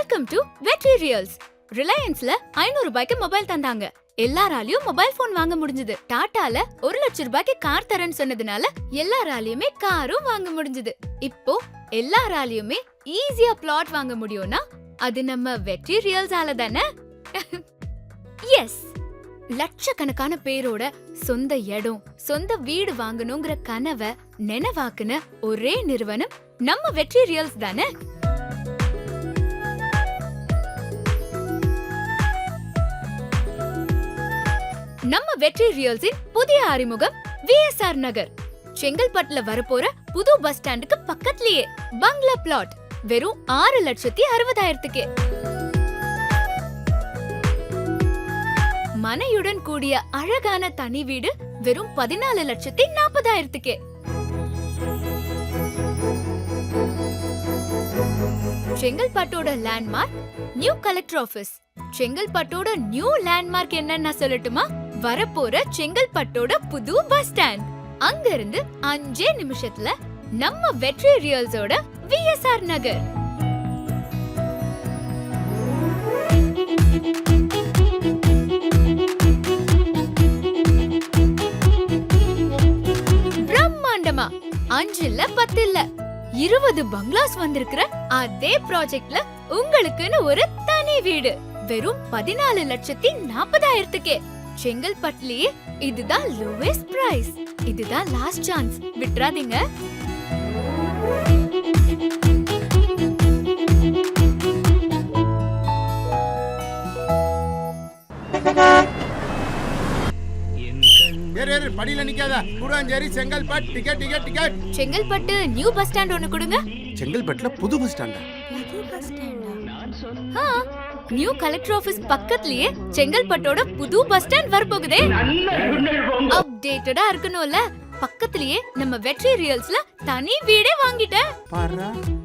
Welcome to வெற்றி ரியல்ஸ். ரிலையன்ஸ்ல 500 ரூபாய்க்கு mobile தந்தாங்க. எல்லாராலையும் மொபைல் போன் வாங்க முடிஞ்சது. டாடால 1 லட்சம் ரூபாய்க்கு கார் தரேன்னு சொன்னதுனால எல்லாராலையுமே காரும் வாங்க முடிஞ்சது. இப்போ எல்லாராலையுமே ஈஸியா பிளாட் வாங்க முடியும்னா அது நம்ம வெற்றி ரியல்ஸால தானே. எஸ், லட்சக்கணக்கான பேரோட சொந்த இடம், சொந்த வீடு வாங்கணுங்கிற கனவை நினைவாக்குன ஒரே நிறுவனம் நம்ம வெற்றி ரியல்ஸ் தானே. நம்ம வெற்றி ரியல்ஸின் புதிய அறிமுகம் விஎஸ்ஆர் நகர். செங்கல்பட்டுல வரப்போற புது பஸ் ஸ்டாண்டுக்கு பக்கத்துலயே பங்களா பிளாட் வெறும் 6,60,000. மனையுடன் கூடிய அழகான தனி வீடு வெறும் 14,40,000. செங்கல்பட்டோட லேண்ட்மார்க் நியூ கலெக்டர் ஆபீஸ். செங்கல்பட்டோட நியூ லேண்ட்மார்க் என்னன்னு சொல்லட்டுமா? வரப்போற செங்கல்பட்டோட புது பஸ் ஸ்டாண்ட். அங்க இருந்து 5 நிமிஷத்துல நம்ம வெற்றி ரியல்ஸோட விஎஸ்ஆர் நகர். பிரம்மாண்டமா 5 இல்ல 10 இல்ல 20 பங்களாஸ் வந்திருக்கிற அதே ப்ராஜெக்ட்ல உங்களுக்குன்னு ஒரு தனி வீடு வெறும் 14,40,000. செங்கல்பட்டுலயே இதுதான் லோவெஸ்ட் பிரைஸ். இதுதான் லாஸ்ட் சான்ஸ், விட்டுறாதீங்க. படியில நிக்காத. Koodancheri Chengalpattu ticket ticket ticket. Chengalpattu new bus stand ஒன்னு கொடுங்க. செங்கல்பட்டுல புது பஸ் ஸ்டாண்டா? புது பஸ் ஸ்டாண்டா? நியூ கலெக்டர் ஆபீஸ் பக்கத்துலயே செங்கல்பட்டோட புது பஸ் ஸ்டாண்ட் வரப்போகுதே. அப்டேட்டடா இருக்கணும்ல. பக்கத்துலயே நம்ம வெற்றி ரியல்ஸ்ல தனி வீடே வாங்கிட்டேன்.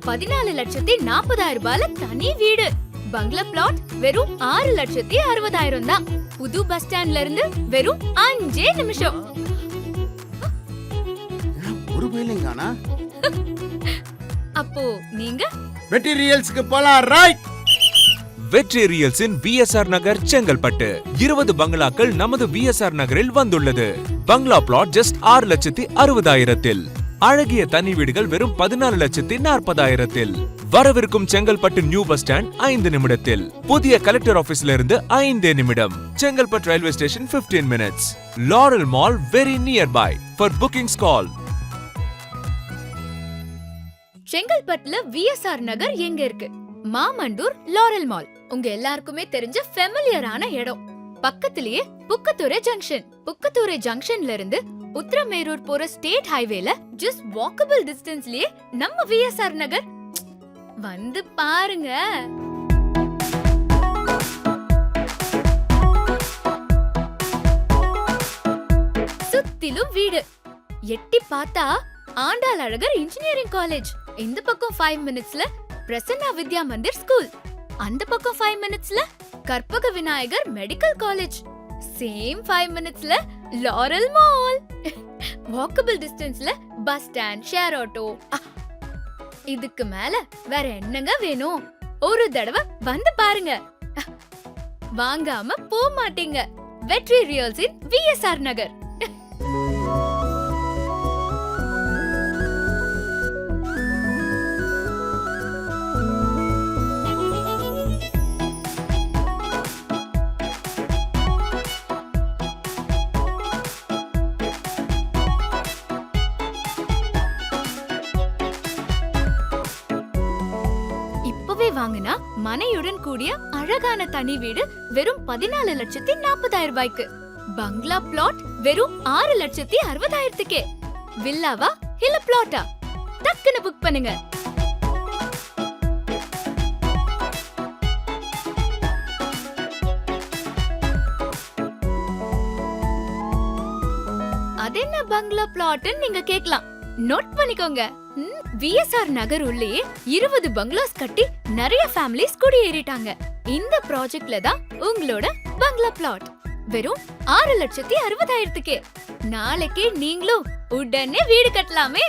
14,40,000 ரூபாயில தனி வீடு. பங்களா பிளாட் வெறும் 6,60,000 தான். புது பஸ் ஸ்டாண்ட்ல இருந்து வெறும் 5 நிமிஷம். ஒரு பையலங்கானா? அப்போ நீங்க வெற்றி ரியல்ஸ்க்கு போலாம். ரைட். வெற்றி ரியல்ஸின் விஎஸ்ஆர் நகர் செங்கல்பட்டு 20 பங்களாக்கள் நமது விஎஸ்ஆர் நகரில் வந்துள்ளது. பங்களா பிளாட் ஜஸ்ட் 6,60,000. அழகிய தனி வீடுகள் வெறும் 14,40,000. வரவிருக்கும் செங்கல்பட்டு நியூ பஸ் ஸ்டாண்ட் 5 நிமிடத்தில். புதிய கலெக்டர் ஆபீஸ்ல இருந்து 5 நிமிடம். Chengalpattu railway station 15 minutes. Laurel mall very nearby. For bookings call. செங்கல்பட்டுல விஎஸ்ஆர் நகர் எங்க இருக்கு? Mamandur Laurel mall. உங்க எல்லாருக்குமே தெரிஞ்ச ஃபெமிலியரான இடம். பக்கத்திலேயே புக்கத்துறை ஜங்ஷன். புக்கத்துறை ஜங்ஷன்ல இருந்து உத்திரமேரூர் போற ஸ்டேட் ஹைவேல ஜஸ்ட் வாக்கபிள் டிஸ்டன்ஸ்லயே நம்ம விஎஸ்ஆர் நகர். வந்து பாருங்க. சுத்திலும் வீடு. எட்டி பார்த்தா ஆண்டாள் அழகர் இன்ஜினியரிங் காலேஜ். இந்த பக்கம் 5 மினிட்ஸ்ல பிரசன்னா வித்யா மந்திர் ஸ்கூல். அந்த பக்கம் 5 மினிட்ஸ்ல Karpaga Vinayagar medical college. Same 5 மினிட்ஸ்ல லாரல் மால். வாக்கபிள் டிஸ்டன்ஸ்ல பஸ் ஸ்டாண்ட், ஷேர் ஆட்டோ. இதுக்கு மேல வேற என்னங்க வேணும்? ஒரு தடவை வந்து பாருங்க, வாங்காம போக மாட்டீங்க. வெற்றி ரியல்ஸின் விஎஸ்ஆர் நகர். வாங்கினா மனையுடன் கூடிய அழகான தனி வீடு வெறும் 14,40,000 ரூபாய்க்கு. பங்களா பிளாட் வெறும் 6,60,000. வில்லாவா இல்ல பிளாட்டா? டக்குன்னு புக் பண்ணுங்க. அது என்ன பங்களா பிளாட்னு நீங்க கேட்கலாம். நோட் பண்ணிக்கோங்க. விஎஸ்ஆர் நகர் உள்ளே 20 பங்களாஸ் கட்டி நிறைய ஃபேமிலிஸ் குடியேறிட்டாங்க. இந்த ப்ராஜெக்ட்ல தான் உங்களோட பங்களா பிளாட் வெறும் 6,60,000. நாளைக்கே நீங்களும் உடனே வீடு கட்டலாமே.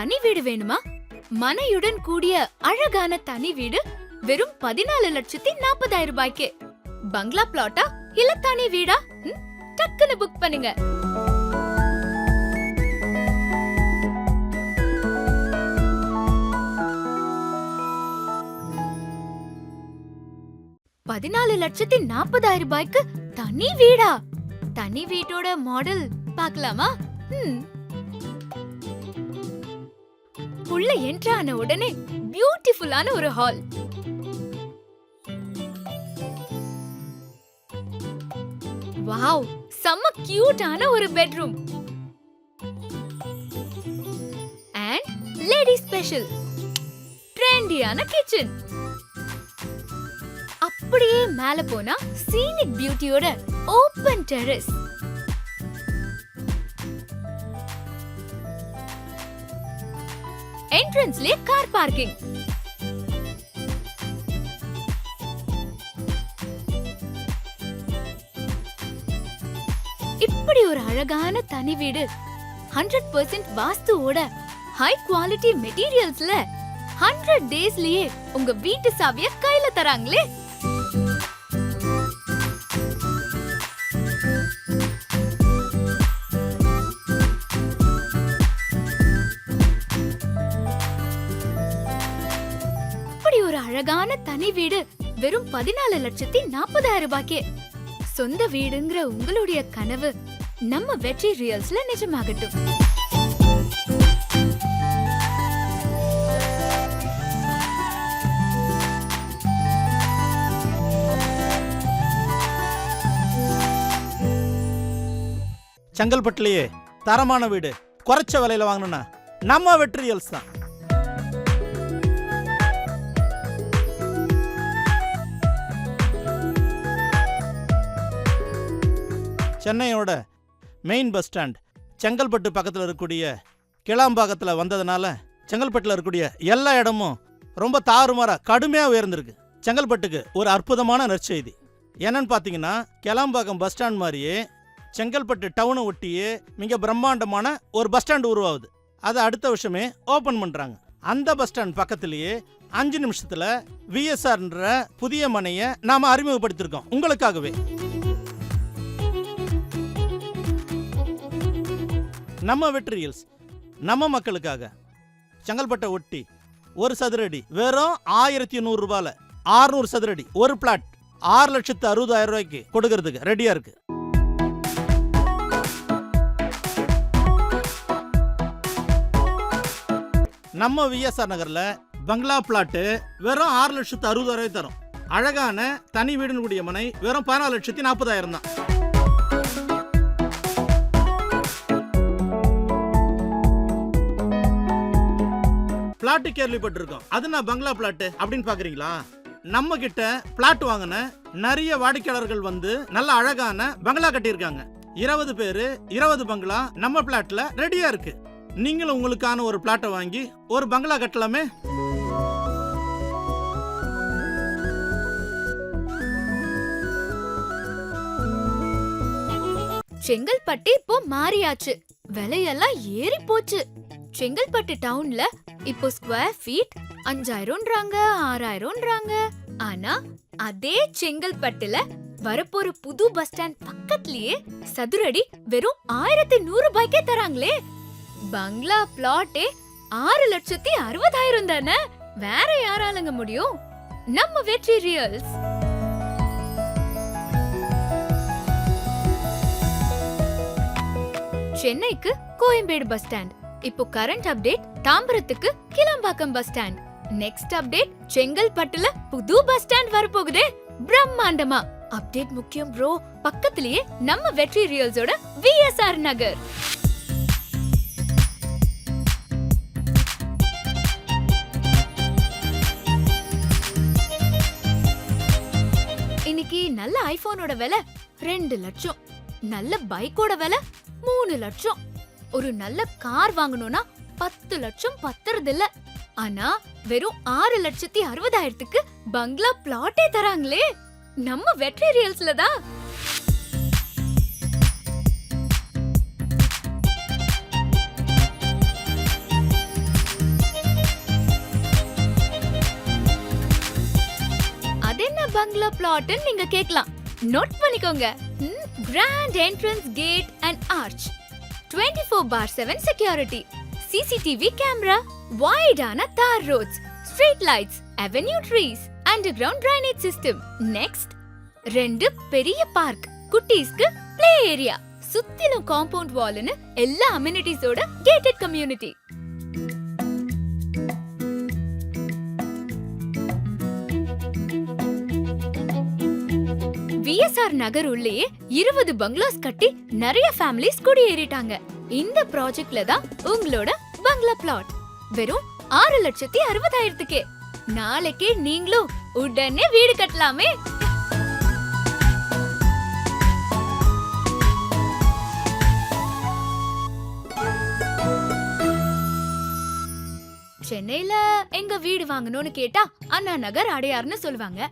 தனி வீடு வேணுமா? மனையுடன் கூடிய அழகான தனி வீடு வெறும் 14,40,000 ரூபாய்க்கு. பங்களா பிளாட்டா இல்ல தனி வீடா? டக்குன்னு புக் பண்ணுங்க. ₹14,40,000 தனி வீடா? தனி வீட்டோட மாடல் பார்க்கலாமா? உள்ள என்ட்ரு ஆன உடனே பியூட்டிஃபுல்லான ஒரு ஹால். வாவ், செம்ம கியூட்டான ஒரு பெட்ரூம். அண்ட் லேடி ஸ்பெஷல் ட்ரெண்டியான கிச்சன். அப்படியே மேல போனா சீனிக் பியூட்டியோட ஓபன் டெரஸ். என்ட்ரன்ஸ்லயே கார் பார்க்கிங். இப்படி ஒரு அழகான தனி வீடு 100% வாஸ்துவோட ஹை குவாலிட்டி மெட்டீரியல்ஸ்ல 100 டேஸ்லயே உங்க வீட்டு சாவிய கையில தராங்களே. இப்படி ஒரு அழகான தனி வீடு வெறும் 14,40,000 ரூபாய்க்கு. சொந்த வீடுங்கிற உங்களுடைய கனவு நம்ம வெற்றி ரியல்ஸ்ல நிஜமாகட்டும். செங்கல்பட்டுலயே தரமான வீடு குறைச்ச விலையில வாங்கணும்னா நம்ம வெற்றி ரியல்ஸ் தான். சென்னையோட மெயின் பஸ் ஸ்டாண்ட் செங்கல்பட்டு பக்கத்தில் இருக்கக்கூடிய கிளாம்பாக்கத்தில் வந்ததுனால செங்கல்பட்டில் இருக்கக்கூடிய எல்லா இடமும் ரொம்ப தாறுமாறா கடுமையாக உயர்ந்திருக்கு. செங்கல்பட்டுக்கு ஒரு அற்புதமான நற்செய்தி என்னன்னு பார்த்தீங்கன்னா, கிளாம்பாக்கம் பஸ் ஸ்டாண்ட் மாதிரியே செங்கல்பட்டு டவுனை ஒட்டியே மிக பிரம்மாண்டமான ஒரு பஸ் ஸ்டாண்ட் உருவாகுது. அதை அடுத்த வருஷமே ஓப்பன் பண்ணுறாங்க. அந்த பஸ் ஸ்டாண்ட் பக்கத்திலேயே 5 நிமிஷத்தில் விஎஸ்ஆர்ன்ற புதிய மனையை நாம் அறிமுகப்படுத்தியிருக்கோம் உங்களுக்காகவே. நம்ம வெற்றி ரியல்ஸ் நம்ம மக்களுக்காக செங்கல்பட்டை ஒட்டி ஒரு சதுரடி வெறும் 1,100 ரூபாயில 600 சதுரடி ஒரு பிளாட் 6,60,000 ரூபாய்க்கு கொடுக்கறதுக்கு ரெடியா இருக்கு. நம்ம விஎஸ்ஆர் நகர்ல பங்களா பிளாட்டு வெறும் 6,60,000 ரூபாய் தரும். அழகான தனி வீடுன்னு கூடிய மனை வெறும் 14,40,000 தான். பிளாட்டு கேள்விப்பட்டிருக்கோம், அது நான் பங்களா பிளாட்டு அப்படின்னு பாக்குறீங்களா? நம்ம கிட்ட பிளாட் வாங்கின நிறைய வாடிக்கையாளர்கள் வந்து நல்ல அழகான பங்களா கட்டியிருக்காங்க. 20 பேரு 20 பங்களா நம்ம பிளாட்ல ரெடியா இருக்கு. நீங்களும் உங்களுக்கான ஒரு பிளாட்டை வாங்கி ஒரு பங்களா கட்டலாமே. செங்கல்பட்டு இப்போ மாறியாச்சு, விலையெல்லாம் ஏறி போச்சு. செங்கல்பட்டு டவுன்ல இப்போ ஸ்கொயர் ஃபீட் 5,000ன்றாங்க 6,000ன்றாங்க. ஆனா அதே செங்கல்பட்டுல வரப்போற புது பஸ் ஸ்டாண்ட் பக்கத்துலயே சதுரடி வெறும் 1,100 ரூபாய்க்கே தராங்களே. பங்களா பிளாட்டே 6,60,000 தானே, வேற யாராலங்க முடியும்? நம்ம வெற்றி ரியல்ஸ். சென்னைக்கு கோயம்பேடு பஸ் ஸ்டாண்ட். இப்போ கரண்ட் அப்டேட் தாம்பரத்துக்கு Kilambakkam bus stand. Next update செங்கல்பட்டுல புது பஸ் ஸ்டாண்ட் வரப்போகுதே பிரம்மாண்டமா. அப்டேட் முக்கியம் ப்ரோ. பக்கத்திலேயே நம்ம வெற்றி ரியல்ஸோட விஎஸ்ஆர் நகர். இன்னைக்கு நல்ல ஐபோனோட விலை 2 லட்சம், நல்ல பைக்கோட விலை 3 லட்சம். ஒரு நல்ல கார் வாங்கணும்னா 10 லட்சம் பத்துறதில்ல. ஆனா வெறும் 6,60,000க்கு பங்களா பிளாட்டே தராங்களே நம்ம வெற்றி ரியல்ஸ்ல தான். பங்களா பிளாட் நீங்க கேட்கலாம். நோட் பண்ணிக்கோங்க. Grand entrance gate and arch, 24/7 security, CCTV camera, வைடான தார் roads, street lights, avenue trees, underground drainage system. Next 2 பெரிய பார்க், குட்டீஸ்க்கு ப்ளே ஏரியா, சுத்திலும் காம்பவுண்ட் வால்னு எல்லா அம்யூனிட்டிஸோட கேட்டட் கம்யூனிட்டி. VSR நகர் உள்ளேயே 20 பங்களாஸ் கட்டி நிறைய ஃபேமிலிஸ் குடியேறிட்டாங்க. இந்த ப்ராஜெக்ட்ல தான் உங்களோட பங்களா பிளாட் வெறும் 6,60,000 நாளைக்கே நீங்களும் உடனே வீடு கட்டலாமே. சென்னையில எங்க வீடு வாங்கணும்னு கேட்டா அண்ணா நகர் அடையார்னு சொல்லுவாங்க.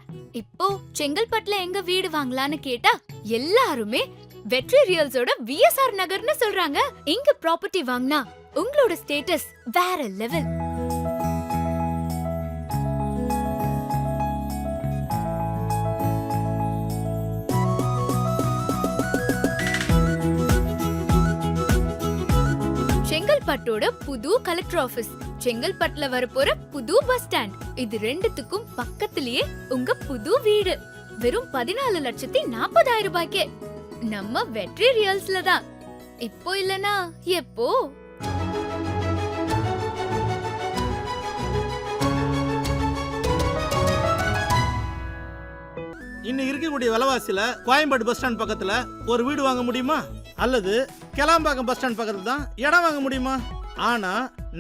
இப்போ செங்கல்பட்டுல எங்க வீடு வாங்கலான்னு கேட்டா எல்லாருமே வெற்றி ரியல்ஸோட VSR நகர்னு சொல்றாங்க. இங்க ப்ராப்பர்ட்டி வாங்கினா உங்களோட ஸ்டேட்டஸ் வேற லெவல். செங்கல்பட்டோட புது கலெக்டர் ஆபீஸ், செங்கல்பட்டுல வரப்போற புது பஸ் ஸ்டாண்ட், இது ரெண்டுத்துக்கும் பக்கத்திலேயே உங்க புது வீடு வெறும் 14,40,000 நம்ம வெற்றி ரியல்ஸ்ல தான். இப்போ இல்லனா எப்போ? இன்னைக்கு இருக்கக்கூடிய விலைவாசியில கோயம்பேடு பஸ் ஸ்டாண்ட் பக்கத்துல ஒரு வீடு வாங்க முடியுமா? அல்லது கிளாம்பாக்கம் பஸ் ஸ்டாண்ட் பக்கத்துல தான் இடம் வாங்க முடியுமா? ஆனா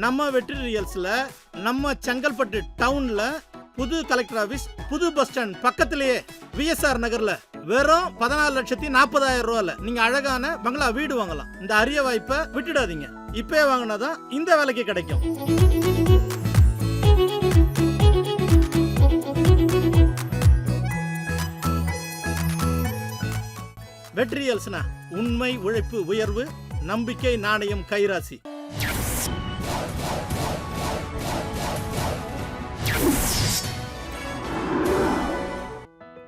நம்ம வெற்றி ரியல்ஸ்ல நம்ம செங்கல்பட்டு டவுன்ல புது கலெக்டர் ஆபீஸ், புது பஸ் ஸ்டாண்ட் பக்கத்திலேயே VSR நகர்ல வெறும் 14,40,000 நீங்க அழகான பங்களா வீடு வாங்கலாம். இந்த அரிய வாய்ப்பை விட்டுடாதீங்க. இப்பவே வாங்கினாதான் இந்த விலைக்கு கிடைக்கும். வெற்றி ரியல்ஸ்னா உண்மை, உழைப்பு, உயர்வு, நம்பிக்கை, நாணயம், கைராசி.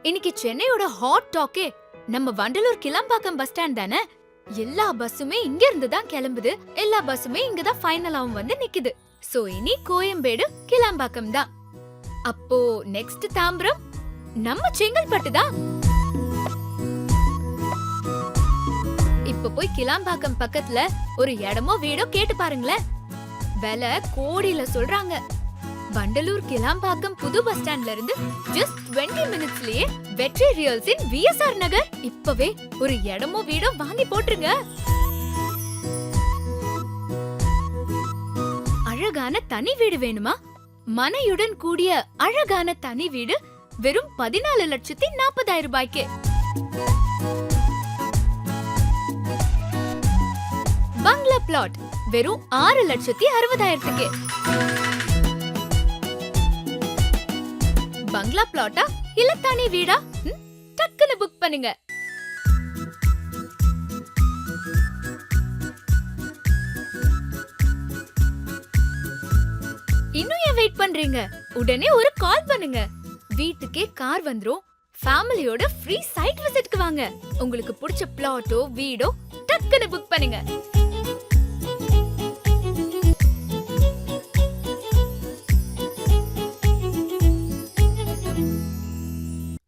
இன்னைக்கு சென்னையோட ஹாட் டாக்கே நம்ம வண்டலூர் கிளாம்பாக்கம் பஸ் ஸ்டாண்ட் தானே. எல்லா பஸ்ஸுமே இங்க இருந்து தான் கிளம்புது, எல்லா பஸ்ஸுமே இங்க தான் ஃபைனலாவும் வந்து நிக்குது. சோ இனி கோயம்பேடு கிளாம்பாக்கம் தான். அப்போ நெக்ஸ்ட் தாம்பரம் நம்ம செங்கல்பட்டு தான். இப்ப போய் கிளாம்பாக்கம் பக்கத்துல ஒரு இடமோ வீடோ கேட்டு பாருங்களேன். விலை கோடியில சொல்றாங்க. வண்டலூர் கிளாம்பாக்கம் புது பஸ் ஸ்டாண்ட்ல இருந்து ஜஸ்ட் 20 மினிட்ஸ்லயே வெற்றி ரியல்ஸின் VSR நகர். இப்பவே ஒரு இடமோ வீடோ வாங்கி போட்டுருங்க. அழகான தனி வீடு வேணுமா? மனையுடன் கூடிய அழகான தனி வீடு வெறும் 14,40,000. பங்களா பிளாட் வெறும் 6,60,000. பங்களா பிளாட்டா இல்ல தனி வீடா? டக்குன்னு புக் பண்ணுங்க. இன்னும் ஏன் வெயிட் பண்றீங்க? உடனே ஒரு கால் பண்ணுங்க. வீட்டுக்கே கார் வந்துரும். ஃபேமிலியோட ஃப்ரீ சைட் விசிட்க்கு வாங்க. உங்களுக்கு பிடிச்ச பிளாட்டோ வீடோ டக்குன்னு புக் பண்ணுங்க.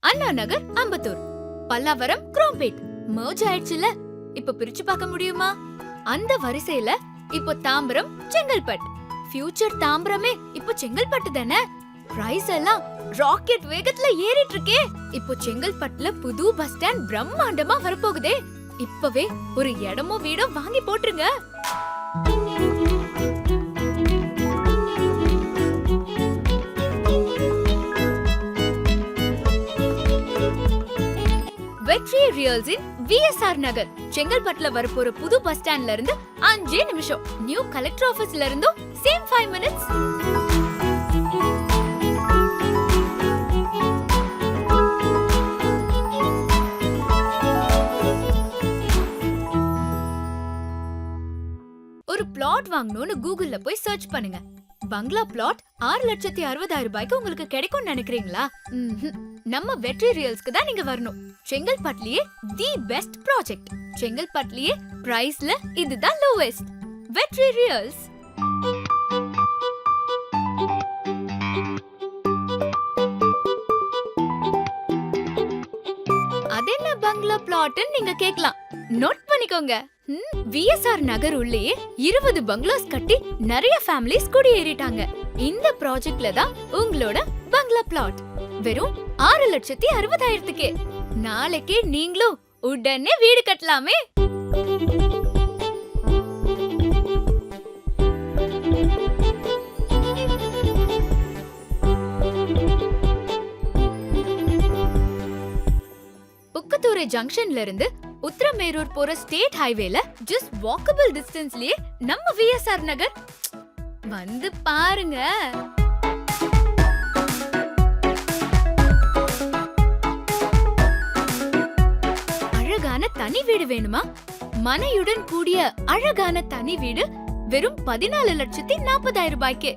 அண்ணா நகர், அம்பத்தூர், பல்லாவரம், குரோம்பேட் மர்ஜ் ஆயிடுச்சுல. இப்ப பிரிச்சு பார்க்க முடியுமா? அந்த வரிசையில இப்போ தாம்பரம், செங்கல்பட்டு. ஃபியூச்சர் தாம்பரமே இப்போ செங்கல்பட்டு தானே. பிரைஸ் எல்லாம் ராக்கெட் வேகத்துல ஏறிட்டு இருக்கே. இப்போ செங்கல்பட்டுல புது பஸ் ஸ்டாண்ட் பிரம்மாண்டமா வரப்போகுதே. இப்பவே ஒரு இடமோ வீடோ வாங்கி போட்டுருங்க. வெற்றி ரியல்ஸின் VSR நகர், செங்கல்பட்டுல வரப்போற புது பஸ் ஸ்டாண்ட்ல இருந்து 5 நிமிஷம். நியூ கலெக்டர் ஆபீஸ்ல இருந்தும் சேம் 5 மினிட்ஸ். ஒரு பிளாட் வாங்கணும்னு கூகுள்ல போய் சர்ச் பண்ணுங்க. பங்களா பிளாட் 6,60,000 ரூபாய்க்கு உங்களுக்கு கிடைக்கும்னு நினைக்கிறீங்களா? ம்ஹும். நம்ம வெற்றி ரியல்ஸ்க்கு தான் நீங்க வரணும். செங்கல்பட்டுலயே தி பெஸ்ட் ப்ராஜெக்ட். செங்கல்பட்டுலயே பிரைஸ்ல இதுதான் லோவெஸ்ட். வெற்றி ரியல்ஸ். அதென்ன பங்களா பிளாட்னு நீங்க கேக்கலாம். நோட் பண்ணிக்கோங்க. விஎஸ்ஆர் நகர் உள்ளே 20 பங்களாஸ் கட்டி நிறைய ஃபேமிலிஸ் குடியேறிட்டாங்க. இந்த ப்ராஜெக்ட்ல தான் உங்களோட பங்களா பிளாட். வெறும் 6,60,000க்கு. நாளைக்கே நீங்களும் உடனே வீடு கட்டலாமே. புக்கத்தூரை ஜங்ஷன்ல இருந்து உத்தரமேரூர் போற ஸ்டேட் ஹைவேல ஜஸ்ட் வாக்கபிள் டிஸ்டன்ஸ்லயே நம்ம விஎஸ்ஆர் நகர். வந்து பாருங்க. அழகான தனி வீடு வேணுமா? மனையுடன் கூடிய அழகான தனி வீடு வெறும் 14,40,000 ரூபாய்க்கு.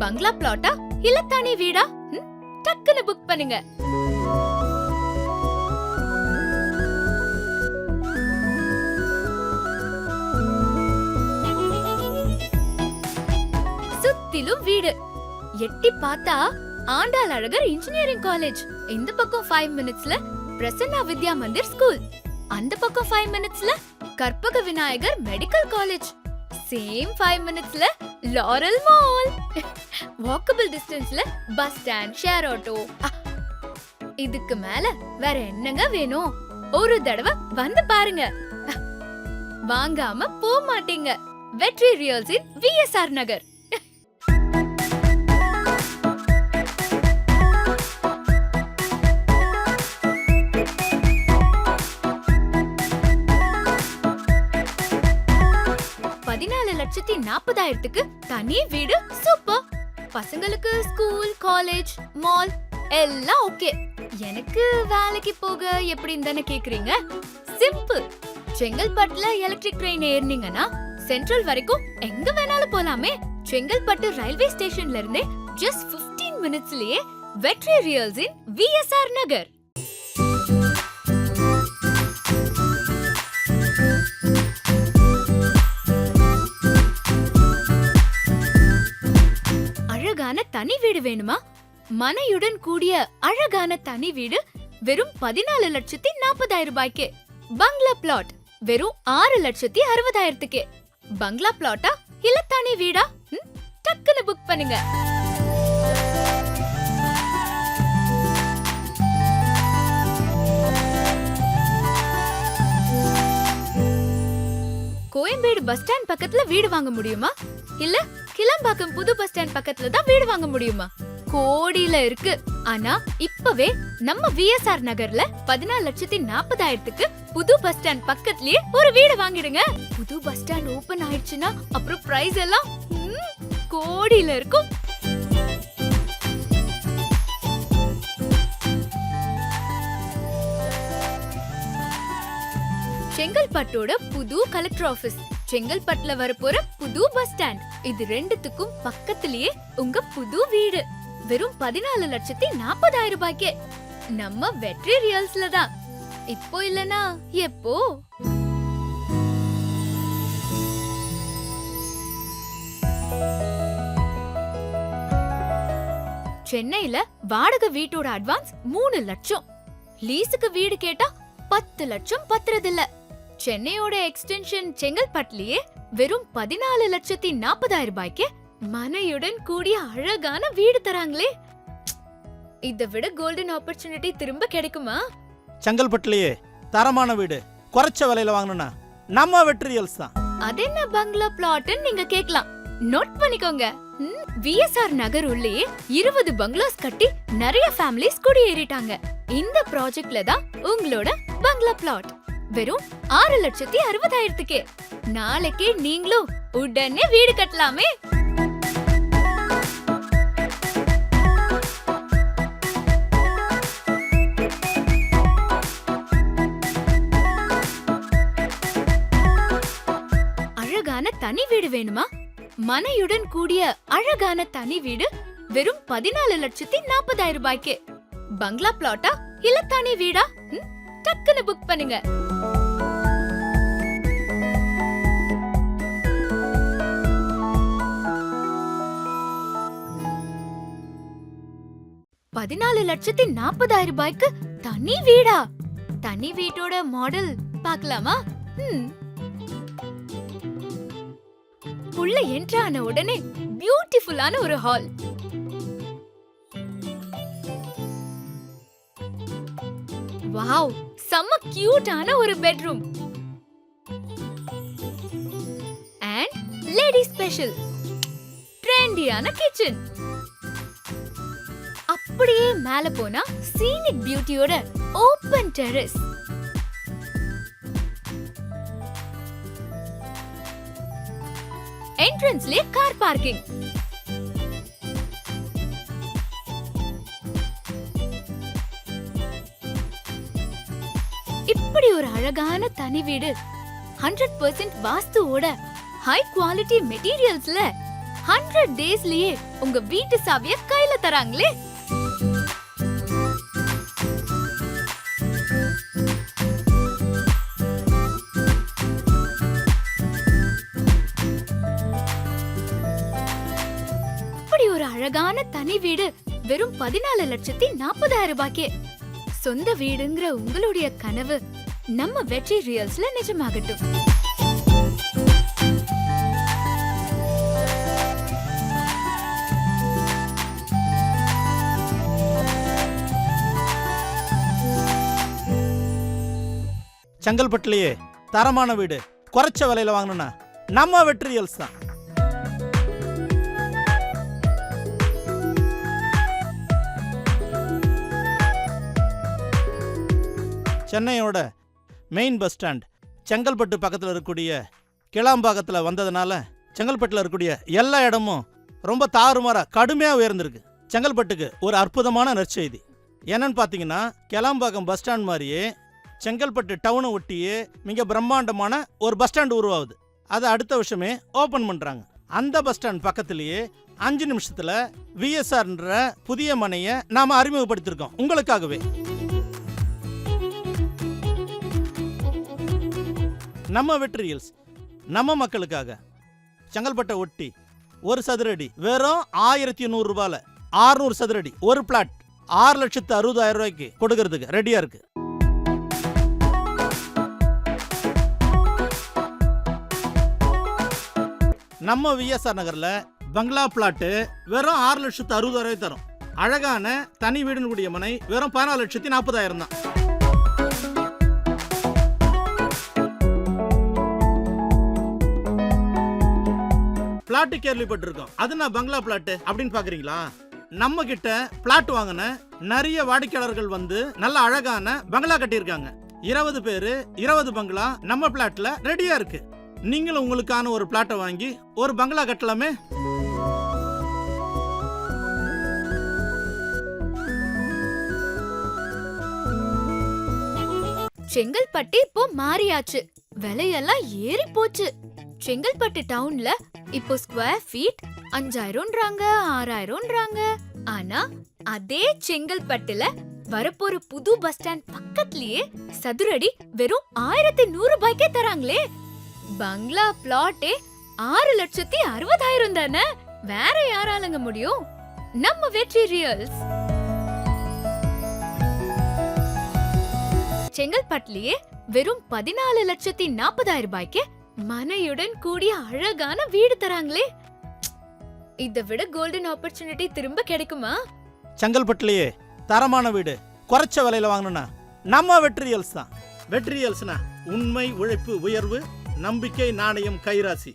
பங்களா பிளாட்டா இல்ல தனி வீடா? டக்குன்னு புக் பண்ணுங்க. சுத்திலும் வீடு. எட்டி பார்த்தா ஆண்டாள் அழகர் இன்ஜினியரிங் காலேஜ். இந்த பக்கம் 5 மினிட்ஸ்ல பிரசன்னா வித்யா மந்திர் ஸ்கூல். அந்த பக்கம் 5 மினிட்ஸ்ல Karpaga Vinayagar medical college. Same 5 மினிட்ஸ்ல லாரல் மால். வாக்கபிள் டிஸ்டன்ஸ்ல பஸ் ஸ்டாண்ட், ஷேர் ஆட்டோ. இதுக்கு மேல வேற என்னங்க வேணும்? ஒரு தடவை வந்து பாருங்க. வாங்காம போக மாட்டீங்க. வெற்றி ரியல்ஸ் இன் விஎஸ்ஆர் நகர். $14,40,000க்கு தனி வீடு. சூப்பர். பசங்களுக்கு ஸ்கூல், காலேஜ், மால் எல்லாம் ஓகே. எனக்கு வேலைக்கு போக எப்படின்னு தானே கேக்குறீங்க? சிம்பிள். செங்கல்பட்டுல எலக்ட்ரிக் ட்ரெயின் ஏறினீங்கன்னா சென்ட்ரல் வரைக்கும் எங்க வேணாலும் போலாமே. செங்கல்பட்டு ரயில்வே ஸ்டேஷன்ல இருந்தே ஜஸ்ட் 15 மினிட்ஸ்லயே வெற்றி ரியல்ஸ் இன் விஎஸ்ஆர் நகர். அழகான தனி வீடு வேணுமா? மனையுடன் கூடிய அழகான தனி வீடு வெறும் 14,40,000 ரூபாய்க்கு. பங்களா பிளாட் வெறும் 6,60,000க்கு. பங்களா பிளாட்டா இல்ல தனி வீடா? டக்குன்னு புக் பண்ணுங்க. கோயம்பேடு பஸ் ஸ்டாண்ட் பக்கத்துல வீடு வாங்க முடியுமா? இல்ல கிளம்பாக்கம் புது பஸ் ஸ்டாண்ட் பக்கத்துல தான் வீடு வாங்க முடியுமா? கோடியில இருக்கு. ஆனா இப்பவே நம்ம விஎஸ்ஆர் நகர்ல 14,40,000க்கு புது பஸ் ஸ்டாண்ட் பக்கத்துலயே ஒரு வீடு வாங்கிடுங்க. புது பஸ் ஸ்டாண்ட் ஓபன் ஆயிடுச்சுன்னா அப்புறம் பிரைஸ் எல்லாம் கோடியில இருக்கும். செங்கல்பட்டோட புது கலெக்டர் ஆபீஸ், செங்கல்பட்டுல வரப்போற புது பஸ் ஸ்டாண்ட், இது ரெண்டுத்துக்கும் பக்கத்திலேயே உங்க புது வீடு. வெறும் 14,40,000 ரூபாய்க்கே. நம்ம வெற்றி ரியல்ஸ்ல தான். இப்போ இல்லனா எப்போ? சென்னையில வாடகை வீட்டோட அட்வான்ஸ் 3 லட்சம். லீஸுக்கு வீடு கேட்டா 10 லட்சம் பத்துறதில்ல. சென்னையோட எக்ஸ்டென்ஷன் செங்கல்பட்டுலயே வெறும் 14,40,000 ரூபாய்க்கு மனையுடன் கூடிய அழகான வீடு தராங்களே. இதை விட கோல்டன் ஆப்பர்ச்சுனிட்டி திரும்ப கிடைக்குமா? செங்கல்பட்டுலயே தரமான வீடு குறைச்ச விலையில வாங்கணும்னா நம்ம வெற்றி ரியல்ஸ் தான். அதென்ன பங்களா பிளாட்னு நீங்க கேக்கலாம். நோட் பண்ணிக்கோங்க. விஎஸ்ஆர் நகர் உள்ளே 20 பங்களாஸ் கட்டி நிறைய ஃபேமிலிஸ் குடியேறிட்டாங்க. இந்த ப்ராஜெக்ட்ல தான் உங்களோட பங்களா பிளாட். வெறும் 6,60,000க்கு. நாளைக்கே நீங்களும் உடனே வீடு கட்டலாமே. அழகான தனி வீடு வேணுமா? மனையுடன் கூடிய அழகான தனி வீடு வெறும் 14,40,000 ரூபாய்க்கு. பங்களா பிளாட்டா இல்ல தனி வீடா? டக்குன்னு புக் பண்ணுங்க. $14,40,000 தனி வீடா? தனி வீட்டோட மாடல் பார்க்கலாமா? உள்ள என்ட்ரு ஆன உடனே பியூட்டிஃபுல்லான ஒரு ஹால். வாவ், செம்ம கியூட்டான ஒரு பெட்ரூம். அண்ட் லேடி ஸ்பெஷல் ட்ரெண்டியான கிச்சன். அப்படியே மேல போனா சீனிக் பியூட்டியோட ஓபன் டெரஸ். என்ட்ரன்ஸ்லயே கார் பார்க்கிங். இப்படி ஒரு அழகான தனி வீடு 100% வாஸ்துவோட ஹை குவாலிட்டி மெட்டீரியல்ஸ்ல 100 டேஸ்லயே உங்க வீட்டு சாவிய கையில தராங்களே. இப்படி ஒரு அழகான தனி வீடு வெறும் 14,40,000 ரூபாய்க்கு. சொந்த வீடுங்கிற உங்களுடைய கனவு நம்ம வெற்றி ரியல்ஸ்ல நிஜமாகட்டும். செங்கல்பட்டுலயே தரமான வீடு குறைச்ச விலையில வாங்கணும்னா நம்ம வெற்றி ரியல்ஸ் தான். சென்னையோட மெயின் பஸ் ஸ்டாண்ட் செங்கல்பட்டு பக்கத்தில் இருக்கக்கூடிய கிளாம்பாக்கத்தில் வந்ததுனால செங்கல்பட்டில் இருக்கக்கூடிய எல்லா இடமும் ரொம்ப தாறுமாறாக கடுமையாக உயர்ந்திருக்கு. செங்கல்பட்டுக்கு ஒரு அற்புதமான நற்செய்தி என்னன்னு பார்த்தீங்கன்னா, கிளாம்பாக்கம் பஸ் ஸ்டாண்ட் மாதிரியே செங்கல்பட்டு டவுனை ஒட்டியே மிக பிரம்மாண்டமான ஒரு பஸ் ஸ்டாண்ட் உருவாகுது. அதை அடுத்த வருஷமே ஓப்பன் பண்ணுறாங்க. அந்த பஸ் ஸ்டாண்ட் பக்கத்துலேயே 5 நிமிஷத்தில் விஎஸ்ஆர்ன்ற புதிய மனையை நாம் அறிமுகப்படுத்தியிருக்கோம் உங்களுக்காகவே. நம்ம வெற்றி ரியல்ஸ் நம்ம மக்களுக்காக செங்கல்பட்டை ஒட்டி ஒரு சதுரடி வெறும் 1,100 ரூபாயில 600 சதுரடி ஒரு பிளாட் 6,60,000 ரூபாய்க்கு கொடுக்கறதுக்கு ரெடியா இருக்கு. நம்ம விஎஸ்ஆர் நகர்ல பங்களா பிளாட்டு வெறும் 6,60,000 ரூபாய் தரும். அழகான தனி வீடுன்னு கூடிய மனை வெறும் 14,40,000 தான். பிளாட்டு கேள்விப்பட்டிருக்கோம், அது நான் பங்களா பிளாட்டு அப்படின்னு பாக்குறீங்களா? நம்ம கிட்ட பிளாட் வாங்கின நிறைய வாடிக்கையாளர்கள் வந்து நல்ல அழகான பங்களா கட்டியிருக்காங்க. 20 பேரு 20 பங்களா நம்ம பிளாட்ல ரெடியா இருக்கு. நீங்களும் உங்களுக்கான ஒரு பிளாட்டை வாங்கி ஒரு பங்களா கட்டலாமே. செங்கல்பட்டு இப்போ மாறியாச்சு, விலையெல்லாம் ஏறி போச்சு. செங்கல்பட்டு டவுன்ல இப்போ ஸ்கொயர் ஃபீட் 5,000ன்றாங்க 6,000ன்றாங்க. ஆனா அதே செங்கல்பட்டுல வரப்போற புது பஸ் ஸ்டாண்ட் பக்கத்துலயே சதுரடி வெறும் 1,100 ரூபாய்க்கே தராங்களே. பங்களா பிளாட்டே 6,60,000 தானே, வேற யாராலங்க முடியும்? நம்ம வெற்றி ரியல்ஸ். செங்கல்பட்டுலயே வெறும் 14,40,000 ரூபாய்க்கு மனையுடன் கூடிய அழகான வீடு தராங்களே. இதை விட கோல்டன் ஆப்பர்ச்சுனிட்டி திரும்ப கிடைக்குமா? செங்கல்பட்டுலயே தரமான வீடு குறைச்ச விலையில வாங்கணும்னா நம்ம வெற்றி ரியல்ஸ் தான். வெற்றி ரியல்ஸ்னா உண்மை, உழைப்பு, உயர்வு, நம்பிக்கை, நாணயம், கைராசி.